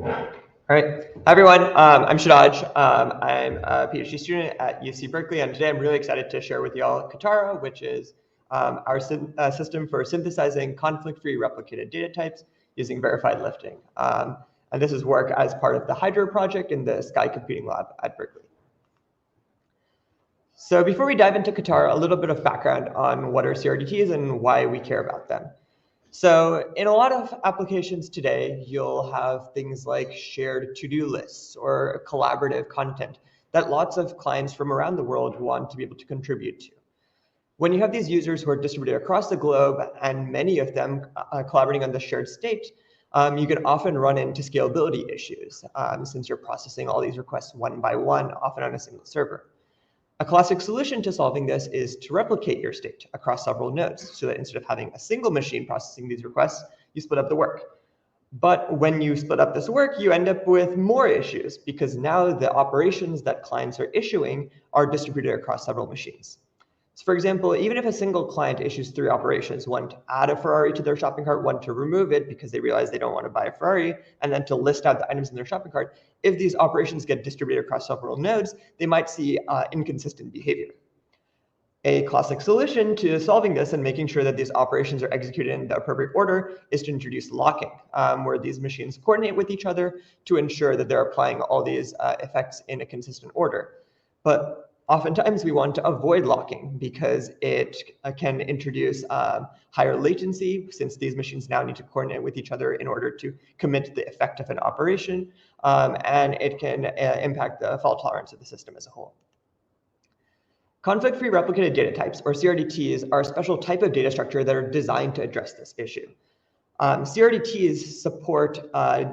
All right. Hi, everyone. I'm Shadaj. I'm a PhD student at UC Berkeley, and today I'm really excited to share with you all Katara, which is our system for synthesizing conflict-free replicated data types using verified lifting. And this is work as part of the Hydro project in the Sky Computing Lab at Berkeley. So before we dive into Katara, a little bit of background on what are CRDTs and why we care about them. So in a lot of applications today, you'll have things like shared to-do lists or collaborative content that lots of clients from around the world want to be able to contribute to. When you have these users who are distributed across the globe and many of them collaborating on the shared state, you can often run into scalability issues since you're processing all these requests one by one, often on a single server. A classic solution to solving this is to replicate your state across several nodes so that instead of having a single machine processing these requests, you split up the work. But when you split up this work, you end up with more issues because now the operations that clients are issuing are distributed across several machines. So for example, even if a single client issues 3 operations, one to add a Ferrari to their shopping cart, one to remove it because they realize they don't want to buy a Ferrari, and then to list out the items in their shopping cart, if these operations get distributed across several nodes, they might see inconsistent behavior. A classic solution to solving this and making sure that these operations are executed in the appropriate order is to introduce locking, where these machines coordinate with each other to ensure that they're applying all these effects in a consistent order. But oftentimes we want to avoid locking because it can introduce higher latency since these machines now need to coordinate with each other in order to commit the effect of an operation, and it can impact the fault tolerance of the system as a whole. Conflict-free replicated data types, or CRDTs, are a special type of data structure that are designed to address this issue. CRDTs support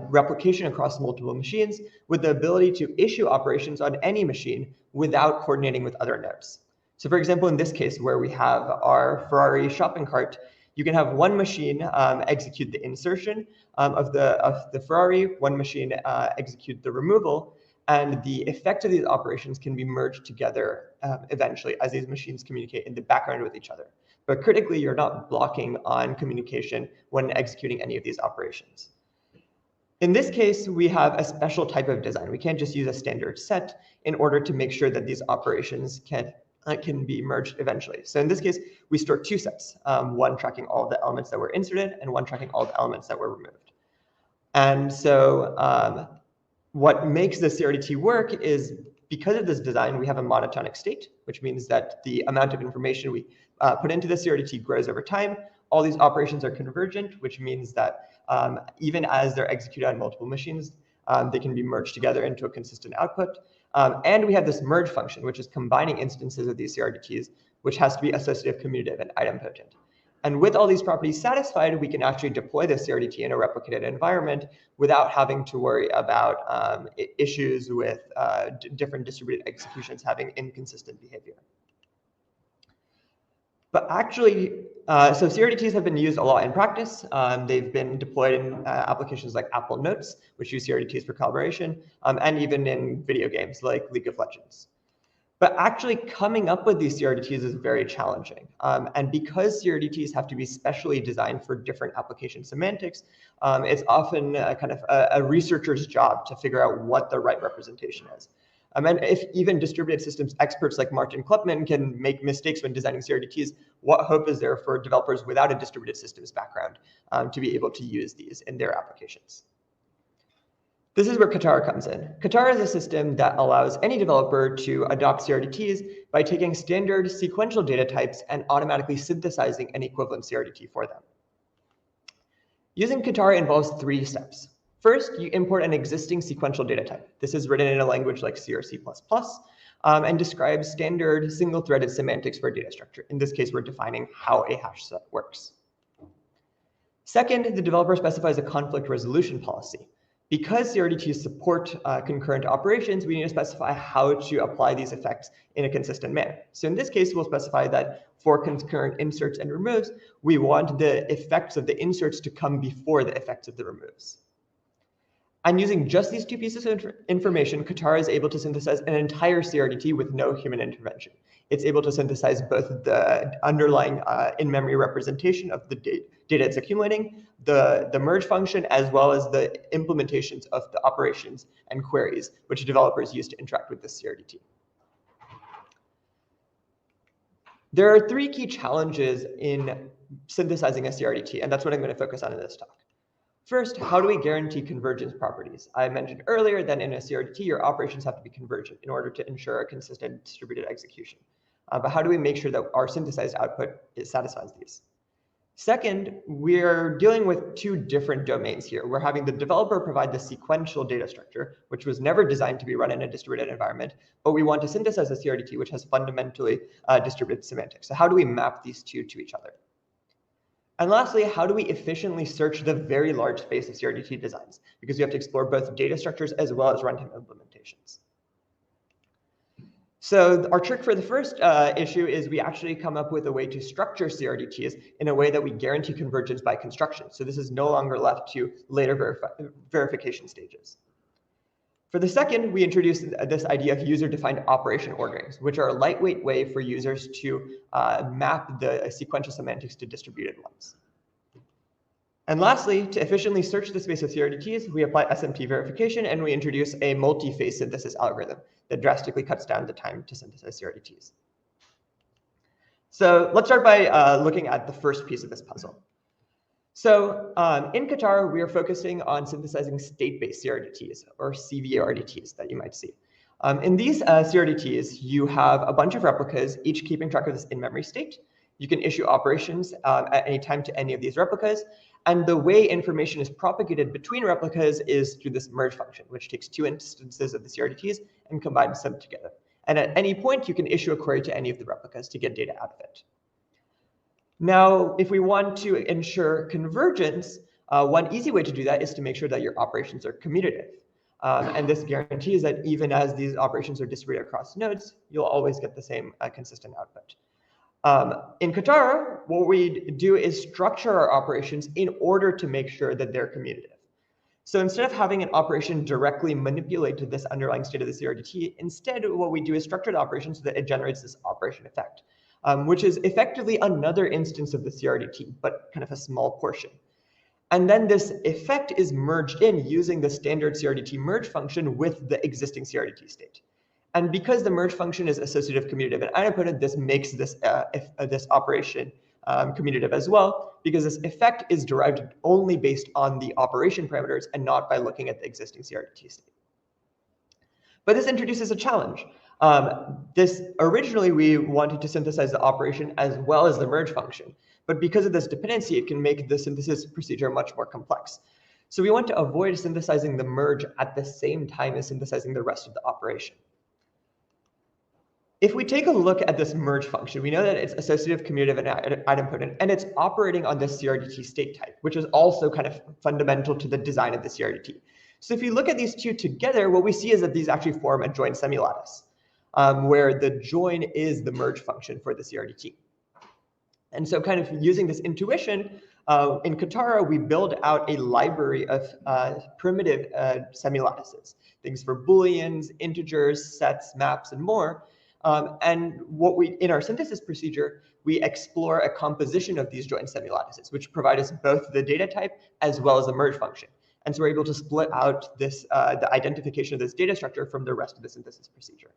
replication across multiple machines with the ability to issue operations on any machine without coordinating with other nodes. So for example, in this case, where we have our Ferrari shopping cart, you can have one machine execute the insertion of the Ferrari, one machine execute the removal, and the effect of these operations can be merged together eventually as these machines communicate in the background with each other. But critically, you're not blocking on communication when executing any of these operations. In this case, we have a special type of design. We can't just use a standard set in order to make sure that these operations can be merged eventually. So in this case, we store 2 sets, one tracking all the elements that were inserted and one tracking all the elements that were removed. And so what makes the CRDT work is because of this design, we have a monotonic state, which means that the amount of information we put into the CRDT grows over time. All these operations are convergent, which means that even as they're executed on multiple machines, they can be merged together into a consistent output. And we have this merge function, which is combining instances of these CRDTs, which has to be associative, commutative, and idempotent. And with all these properties satisfied, we can actually deploy the CRDT in a replicated environment without having to worry about issues with different distributed executions having inconsistent behavior. But actually, so CRDTs have been used a lot in practice. They've been deployed in applications like Apple Notes, which use CRDTs for collaboration, and even in video games like League of Legends. But actually coming up with these CRDTs is very challenging. And because CRDTs have to be specially designed for different application semantics, it's often kind of a researcher's job to figure out what the right representation is. And if even distributed systems experts like Martin Kleppmann can make mistakes when designing CRDTs, what hope is there for developers without a distributed systems background to be able to use these in their applications? This is where Katara comes in. Katara is a system that allows any developer to adopt CRDTs by taking standard sequential data types and automatically synthesizing an equivalent CRDT for them. Using Katara involves 3 steps. First, you import an existing sequential data type. This is written in a language like C or C++, and describes standard single-threaded semantics for a data structure. In this case, we're defining how a hash set works. Second, the developer specifies a conflict resolution policy. Because CRDTs support concurrent operations, we need to specify how to apply these effects in a consistent manner. So in this case, we'll specify that for concurrent inserts and removes, we want the effects of the inserts to come before the effects of the removes. And using just these two pieces of information, Katara is able to synthesize an entire CRDT with no human intervention. It's able to synthesize both the underlying in-memory representation of the data it's accumulating, the merge function, as well as the implementations of the operations and queries which developers use to interact with this CRDT. There are three key challenges in synthesizing a CRDT, and that's what I'm going to focus on in this talk. First, how do we guarantee convergence properties? I mentioned earlier that in a CRDT, your operations have to be convergent in order to ensure a consistent distributed execution. But how do we make sure that our synthesized output satisfies these? Second, we're dealing with two different domains here. We're having the developer provide the sequential data structure, which was never designed to be run in a distributed environment, but we want to synthesize a CRDT which has fundamentally distributed semantics. So how do we map these two to each other? And lastly, how do we efficiently search the very large space of CRDT designs? Because we have to explore both data structures as well as runtime implementations. So our trick for the first issue is we actually come up with a way to structure CRDTs in a way that we guarantee convergence by construction. So this is no longer left to later verification stages. For the second, we introduced this idea of user-defined operation orderings, which are a lightweight way for users to map the sequential semantics to distributed ones. And lastly, to efficiently search the space of CRDTs, we apply SMT verification, and we introduce a multi-phase synthesis algorithm that drastically cuts down the time to synthesize CRDTs. So let's start by looking at the first piece of this puzzle. So in Katara, we are focusing on synthesizing state-based CRDTs, or CVRDTs that you might see. In these CRDTs, you have a bunch of replicas, each keeping track of this in-memory state. You can issue operations at any time to any of these replicas. And the way information is propagated between replicas is through this merge function, which takes two instances of the CRDTs and combines them together. And at any point, you can issue a query to any of the replicas to get data out of it. Now, if we want to ensure convergence, one easy way to do that is to make sure that your operations are commutative. And this guarantees that even as these operations are distributed across nodes, you'll always get the same consistent output. In Katara, what we do is structure our operations in order to make sure that they're commutative. So instead of having an operation directly manipulate this underlying state of the CRDT, instead what we do is structure the operation so that it generates this operation effect, which is effectively another instance of the CRDT, but kind of a small portion. And then this effect is merged in using the standard CRDT merge function with the existing CRDT state. And because the merge function is associative commutative and idempotent, this makes this, this operation commutative as well, because this effect is derived only based on the operation parameters and not by looking at the existing CRDT state. But this introduces a challenge. Originally, we wanted to synthesize the operation as well as the merge function. But because of this dependency, it can make the synthesis procedure much more complex. So we want to avoid synthesizing the merge at the same time as synthesizing the rest of the operation. If we take a look at this merge function, we know that it's associative, commutative, and idempotent, and it's operating on this CRDT state type, which is also kind of fundamental to the design of the CRDT. So if you look at these two together, what we see is that these actually form a joint semilattice, where the join is the merge function for the CRDT. And so kind of using this intuition, in Katara, we build out a library of primitive semilattices, things for booleans, integers, sets, maps, and more. And in our synthesis procedure, we explore a composition of these joint semilattices, which provide us both the data type as well as the merge function. And so we're able to split out this, the identification of this data structure from the rest of the synthesis procedure.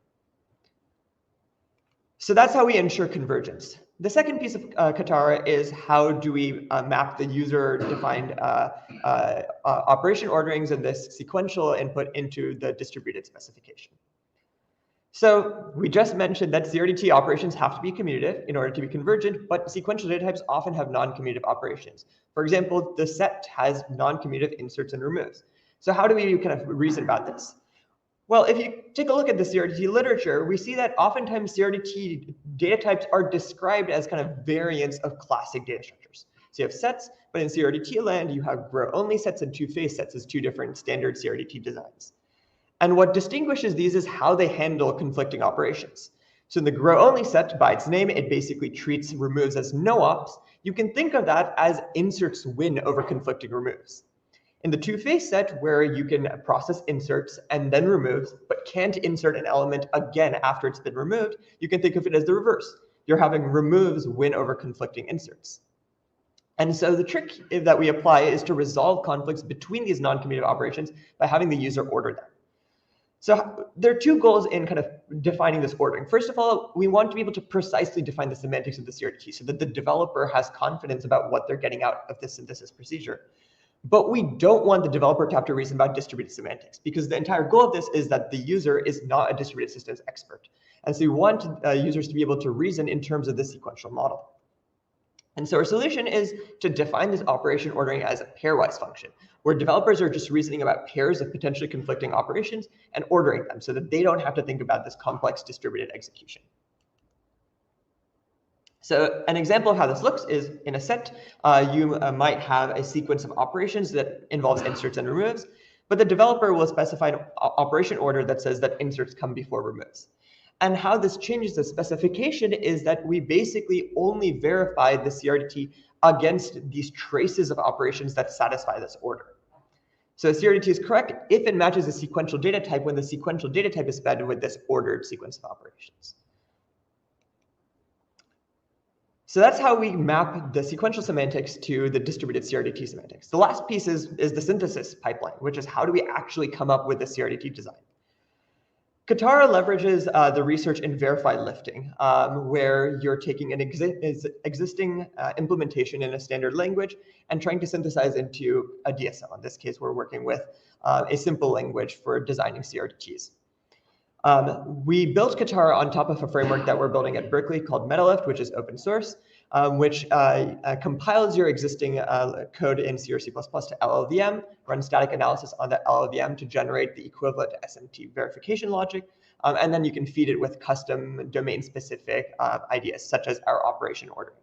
So that's how we ensure convergence. The second piece of Katara is how do we map the user-defined operation orderings and this sequential input into the distributed specification. So we just mentioned that CRDT operations have to be commutative in order to be convergent, but sequential data types often have non-commutative operations. For example, the set has non-commutative inserts and removes. So how do we kind of reason about this? Well, if you take a look at the CRDT literature, we see that oftentimes CRDT data types are described as kind of variants of classic data structures. So you have sets, but in CRDT land, you have row-only sets and two-phase sets as two different standard CRDT designs. And what distinguishes these is how they handle conflicting operations. So in the grow-only set, by its name, it basically treats removes as no-ops. You can think of that as inserts win over conflicting removes. In the two-phase set, where you can process inserts and then removes, but can't insert an element again after it's been removed, you can think of it as the reverse. You're having removes win over conflicting inserts. And so the trick that we apply is to resolve conflicts between these non-commutative operations by having the user order them. So there are two goals in kind of defining this ordering. First of all, we want to be able to precisely define the semantics of the CRDT so that the developer has confidence about what they're getting out of this synthesis procedure. But we don't want the developer to have to reason about distributed semantics, because the entire goal of this is that the user is not a distributed systems expert. And so we want users to be able to reason in terms of the sequential model. And so our solution is to define this operation ordering as a pairwise function, where developers are just reasoning about pairs of potentially conflicting operations and ordering them so that they don't have to think about this complex distributed execution. So an example of how this looks is in a set, you might have a sequence of operations that involves inserts and removes, but the developer will specify an operation order that says that inserts come before removes. And how this changes the specification is that we basically only verify the CRDT against these traces of operations that satisfy this order. So CRDT is correct if it matches a sequential data type when the sequential data type is fed with this ordered sequence of operations. So that's how we map the sequential semantics to the distributed CRDT semantics. The last piece is the synthesis pipeline, which is how do we actually come up with the CRDT design. Katara leverages the research in verified lifting, where you're taking an existing implementation in a standard language and trying to synthesize into a DSL. In this case, we're working with a simple language for designing CRDTs. We built Katara on top of a framework that we're building at Berkeley called MetaLift, which is open source, which compiles your existing code in C or C++ to LLVM, runs static analysis on that LLVM to generate the equivalent to SMT verification logic, and then you can feed it with custom domain-specific ideas, such as our operation ordering.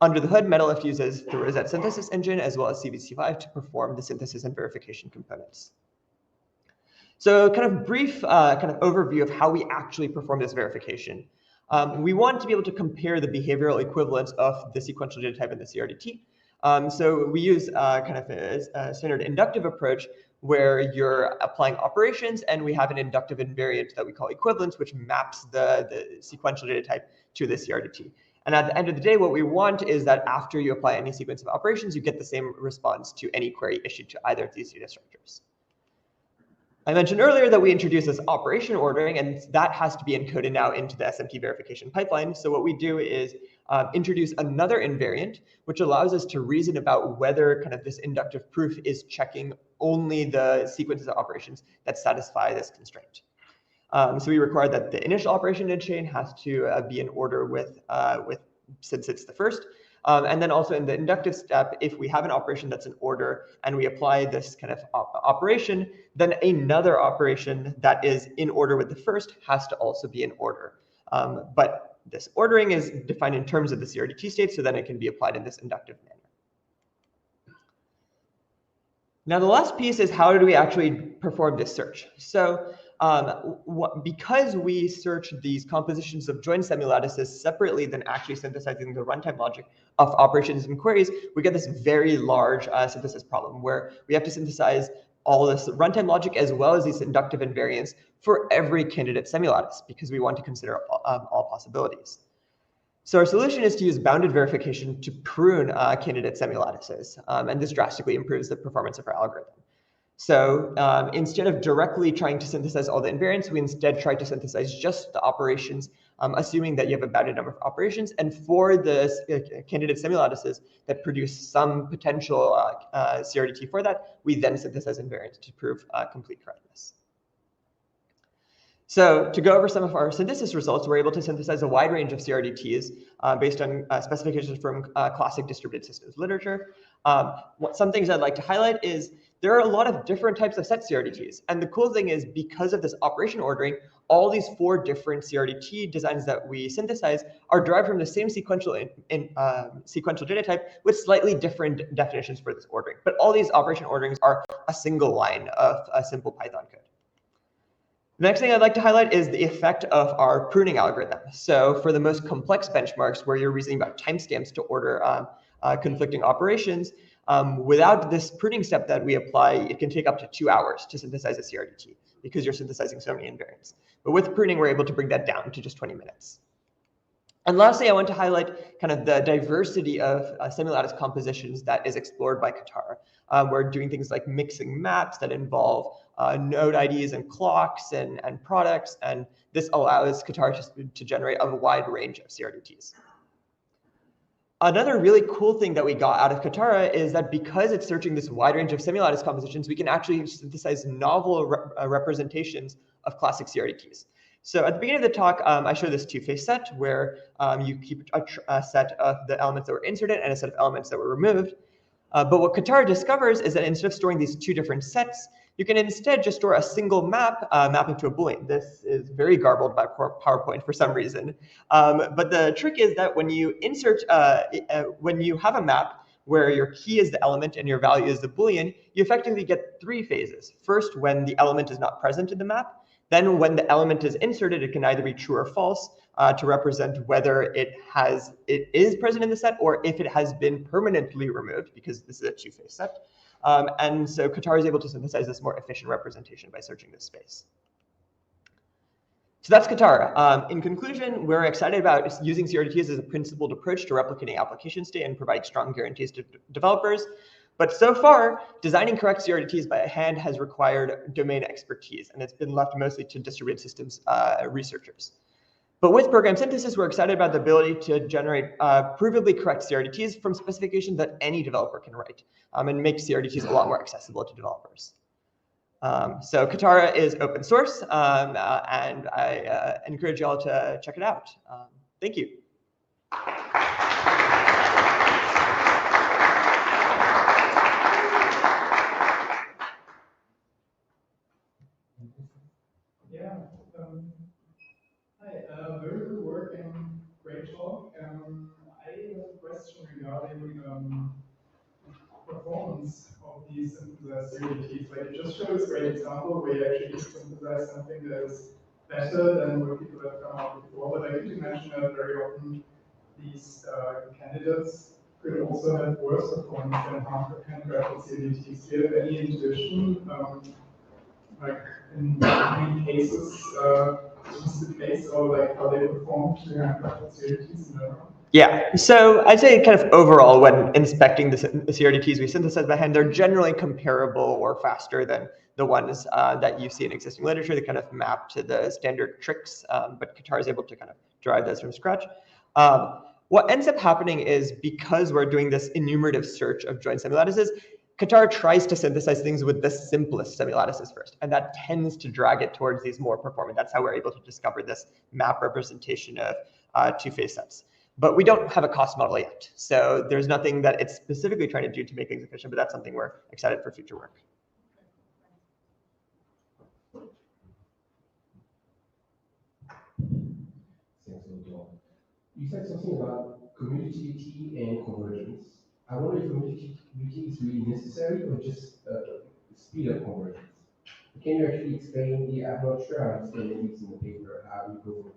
Under the hood, MetaLift uses the Rosette synthesis engine as well as CVC5 to perform the synthesis and verification components. So kind of brief kind of overview of how we actually perform this verification. We want to be able to compare the behavioral equivalence of the sequential data type and the CRDT. So we use kind of a standard inductive approach where you're applying operations, and we have an inductive invariant that we call equivalence, which maps the sequential data type to the CRDT. And at the end of the day, what we want is that after you apply any sequence of operations, you get the same response to any query issued to either of these data structures. I mentioned earlier that we introduced this operation ordering, and that has to be encoded now into the SMT verification pipeline. So what we do is introduce another invariant, which allows us to reason about whether kind of this inductive proof is checking only the sequences of operations that satisfy this constraint. So we require that the initial operation in a chain has to be in order with since it's the first. And then also in the inductive step, if we have an operation that's in order and we apply this kind of operation, then another operation that is in order with the first has to also be in order. But this ordering is defined in terms of the CRDT state, so then it can be applied in this inductive manner. Now, the last piece is how do we actually perform this search? So because we search these compositions of joint semilattices separately than actually synthesizing the runtime logic of operations and queries, we get this very large synthesis problem where we have to synthesize all this runtime logic as well as these inductive invariants for every candidate semilattice because we want to consider all possibilities. So our solution is to use bounded verification to prune candidate semilattices, and this drastically improves the performance of our algorithm. So instead of directly trying to synthesize all the invariants, we instead try to synthesize just the operations, assuming that you have a bounded number of operations. And for the candidate semilattices that produce some potential CRDT for that, we then synthesize invariants to prove complete correctness. So to go over some of our synthesis results, we're able to synthesize a wide range of CRDTs based on specifications from classic distributed systems literature. Some things I'd like to highlight is there are a lot of different types of set CRDTs. And the cool thing is because of this operation ordering, all these 4 different CRDT designs that we synthesize are derived from the same sequential data type with slightly different definitions for this ordering. But all these operation orderings are a single line of a simple Python code. The next thing I'd like to highlight is the effect of our pruning algorithm. So for the most complex benchmarks where you're reasoning about timestamps to order conflicting operations, Without this pruning step that we apply, it can take up to 2 hours to synthesize a CRDT because you're synthesizing so many invariants. But with pruning, we're able to bring that down to just 20 minutes. And lastly, I want to highlight kind of the diversity of semilattice compositions that is explored by Katara. We're doing things like mixing maps that involve node IDs and clocks and products, and this allows Katara to generate a wide range of CRDTs. Another really cool thing that we got out of Katara is that because it's searching this wide range of semilattice compositions, we can actually synthesize novel representations of classic CRDTs. So at the beginning of the talk, I show this two-phase set where you keep a set of the elements that were inserted and a set of elements that were removed. But what Katara discovers is that instead of storing these two different sets, you can instead just store a single map mapping to a Boolean. This is very garbled by PowerPoint for some reason. But the trick is that when you insert, when you have a map where your key is the element and your value is the Boolean, you effectively get 3 phases. First, when the element is not present in the map. Then when the element is inserted, it can either be true or false to represent whether it is present in the set or if it has been permanently removed, because this is a two-phase set. And so Katara is able to synthesize this more efficient representation by searching this space. So that's Katara. In conclusion, we're excited about using CRDTs as a principled approach to replicating application state and provide strong guarantees to developers. But so far, designing correct CRDTs by hand has required domain expertise, and it's been left mostly to distributed systems researchers. But with program synthesis, we're excited about the ability to generate provably correct CRDTs from specification that any developer can write, and make CRDTs a lot more accessible to developers. So Katara is open source, and I encourage y'all to check it out. Thank you. Hi, very good work and great talk. I have a question regarding performance of these synthesized CRDTs. Like you just showed this great example where you actually synthesize something that is better than what people have come up before. But I did mention that very often these candidates could also have worse performance than handcrafted CRDTs. Do you have any intuition? Like in many cases, is the case, or like how they perform to handcrafted CRDTs in general? Yeah, so I'd say kind of overall, when inspecting the CRDTs we synthesize by hand, they're generally comparable or faster than the ones that you see in existing literature that kind of map to the standard tricks, but Katara is able to kind of derive those from scratch. What ends up happening is because we're doing this enumerative search of joint semilattices, Katara tries to synthesize things with the simplest semilattices first, and that tends to drag it towards these more performant. That's how we're able to discover this map representation of two-phase sets. But we don't have a cost model yet, so there's nothing that it's specifically trying to do to make things efficient, but that's something we're excited for future work. You said something about commutativity and convergence. I wonder if commutativity is really necessary or just speed up convergence. Can you actually explain the, I'm not sure I understand maybe it's in the paper, how you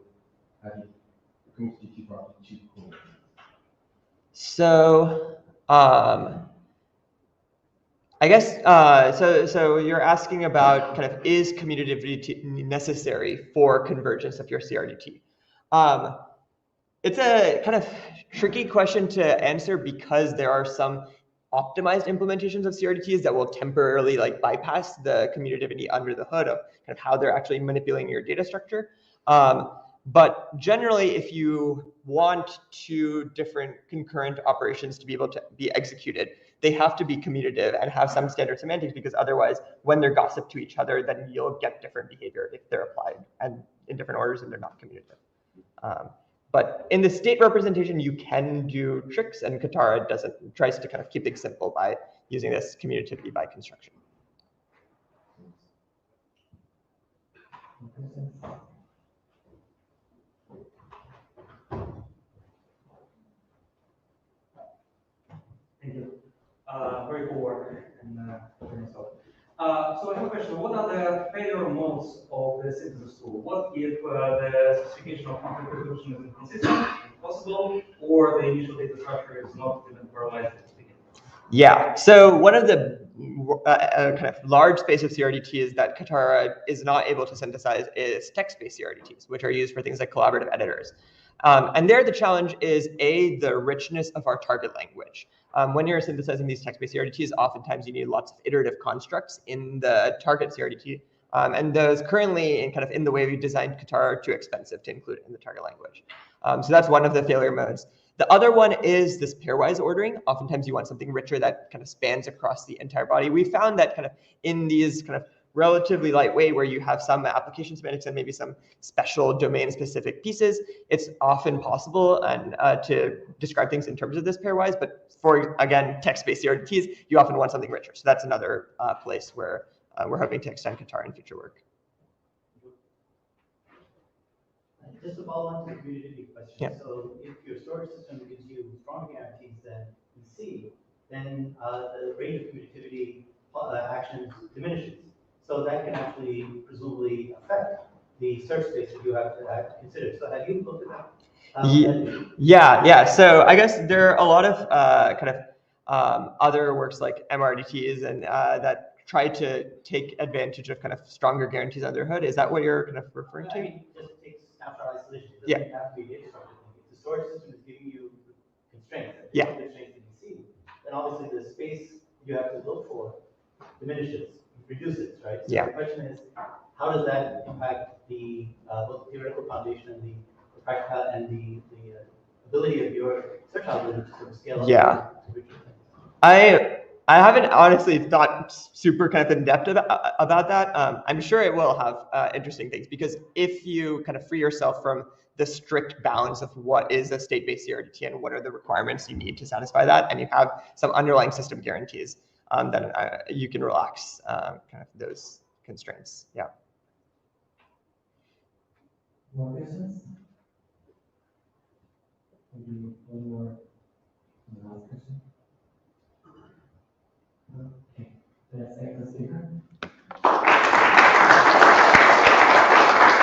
commutativity property to convergence. So, I guess, so you're asking about kind of, is commutativity necessary for convergence of your CRDT? It's a kind of tricky question to answer because there are some optimized implementations of CRDTs that will temporarily like bypass the commutativity under the hood of kind of how they're actually manipulating your data structure. But generally, if you want two different concurrent operations to be able to be executed, they have to be commutative and have some standard semantics, because otherwise, when they're gossip to each other, then you'll get different behavior if they're applied and in different orders and they're not commutative. But in the state representation, you can do tricks, and Katara tries to kind of keep things simple by using this commutativity by construction. Thank you. Very cool work. And so I have a question. What are the failure modes of the synthesis tool? What if the specification of content resolution is inconsistent, possible, or the initial data structure is not even parallelized at the beginning? Yeah, so one of the kind of large space of CRDTs that Katara is not able to synthesize is text-based CRDTs, which are used for things like collaborative editors. And there the challenge is the richness of our target language. When you're synthesizing these text-based CRDTs, oftentimes you need lots of iterative constructs in the target CRDT. And those currently in the way we designed Katara are too expensive to include in the target language. So that's one of the failure modes. The other one is this pairwise ordering. Oftentimes you want something richer that kind of spans across the entire body. We found that kind of in these kind of relatively lightweight where you have some application semantics and maybe some special domain specific pieces, it's often possible and to describe things in terms of this pairwise. But for, again, text-based CRDTs, you often want something richer. So that's another place where we're hoping to extend Katara in future work. Just to follow on to the community question. Yeah. So if your storage system gives you stronger guarantees than in C, then the rate of commutativity actions diminishes. So that can actually presumably affect the search space that you have to consider. So have you looked at that? Yeah. So I guess there are a lot of other works like MRDTs and that try to take advantage of kind of stronger guarantees under the hood. Is that what you're kind of referring to? I mean, just take snapshot isolation. It Yeah. doesn't have to be data structure. If the storage system is giving you constraints, yeah. Constraints that you see, then obviously the space you have to look for diminishes, reduces, right? So yeah. The question is, how does that impact the both theoretical foundation and the practical and the ability of your search algorithm to sort of scale up? Yeah. I haven't honestly thought super kind of in depth about that. I'm sure it will have interesting things because if you kind of free yourself from the strict bounds of what is a state-based CRDT and what are the requirements you need to satisfy that, and you have some underlying system guarantees, then you can relax kind of those constraints. Yeah. More questions? Maybe one more last question. Okay, let's take the speaker.